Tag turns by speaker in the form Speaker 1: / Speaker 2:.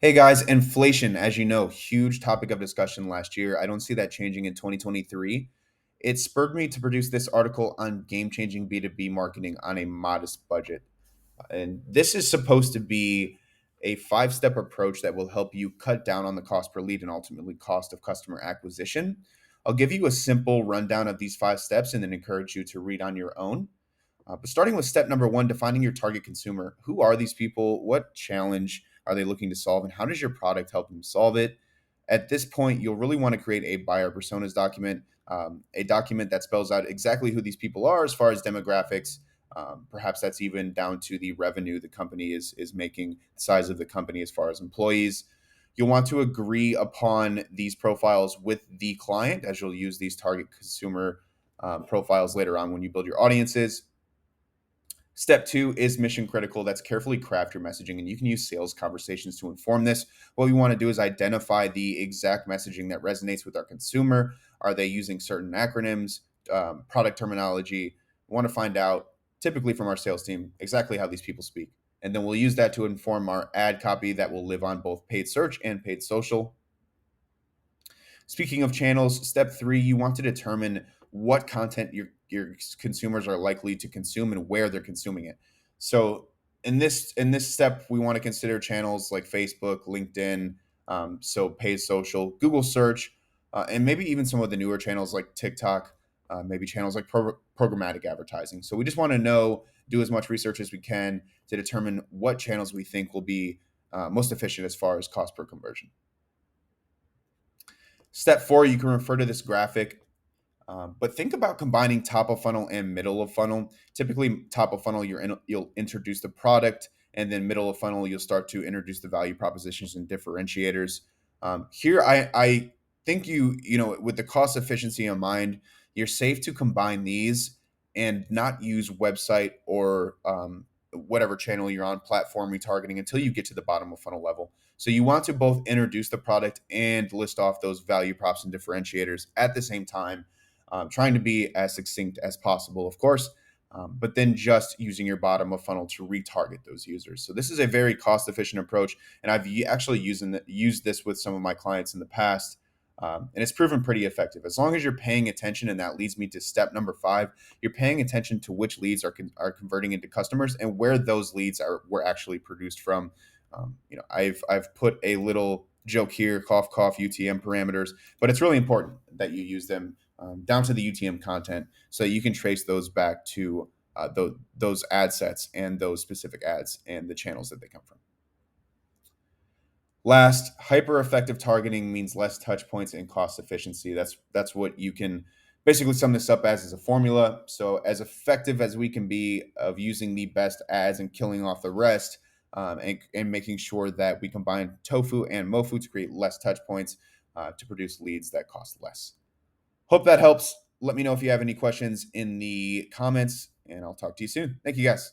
Speaker 1: Hey guys, inflation, as you know, huge topic of discussion last year. I don't see that changing in 2023. It spurred me to produce this article on game changing B2B marketing on a modest budget. And this is supposed to be a five-step approach that will help you cut down on the cost per lead and ultimately cost of customer acquisition. I'll give you a simple rundown of these five steps and then encourage you to read on your own. But starting with step number one, defining your target consumer. Who are these people? What challenge are they looking to solve? And how does your product help them solve it? At this point, you'll really want to create a buyer personas document, a document that spells out exactly who these people are as far as demographics. Perhaps that's even down to the revenue the company is making, the size of the company as far as employees. You'll want to agree upon these profiles with the client as you'll use these target consumer profiles later on when you build your audiences. Step two is mission critical. That's carefully craft your messaging, and you can use sales conversations to inform this. What we want to do is identify the exact messaging that resonates with our consumer. Are they using certain acronyms, product terminology? We want to find out, typically from our sales team, exactly how these people speak. And then we'll use that to inform our ad copy that will live on both paid search and paid social. Speaking of channels, step three, you want to determine what content your consumers are likely to consume and where they're consuming it. So in this step, we want to consider channels like Facebook, LinkedIn, so paid social, Google search, and maybe even some of the newer channels like TikTok, maybe channels like programmatic advertising. So we just want to know, do as much research as we can to determine what channels we think will be most efficient as far as cost per conversion. Step four, you can refer to this graphic, but think about combining top of funnel and middle of funnel. Typically, top of funnel, you'll introduce the product, and then middle of funnel, you'll start to introduce the value propositions and differentiators. Here, I think with the cost efficiency in mind, you're safe to combine these and not use website or whatever channel you're on, platform retargeting until you get to the bottom of funnel level. So you want to both introduce the product and list off those value props and differentiators at the same time, trying to be as succinct as possible, of course, but then just using your bottom of funnel to retarget those users. So this is a very cost efficient approach, and I've actually used this with some of my clients in the past. And it's proven pretty effective. As long as you're paying attention, and that leads me to step number five, you're paying attention to which leads are converting into customers and where those leads were actually produced from. I've put a little joke here, cough cough UTM parameters, but it's really important that you use them down to the UTM content so that you can trace those back to those ad sets and those specific ads and the channels that they come from. Last, hyper effective targeting means less touch points and cost efficiency. That's what you can basically sum this up as a formula. So as effective as we can be of using the best ads and killing off the rest, and making sure that we combine tofu and mofu to create less touch points to produce leads that cost less. Hope that helps. Let me know if you have any questions in the comments, and I'll talk to you soon. Thank you, guys.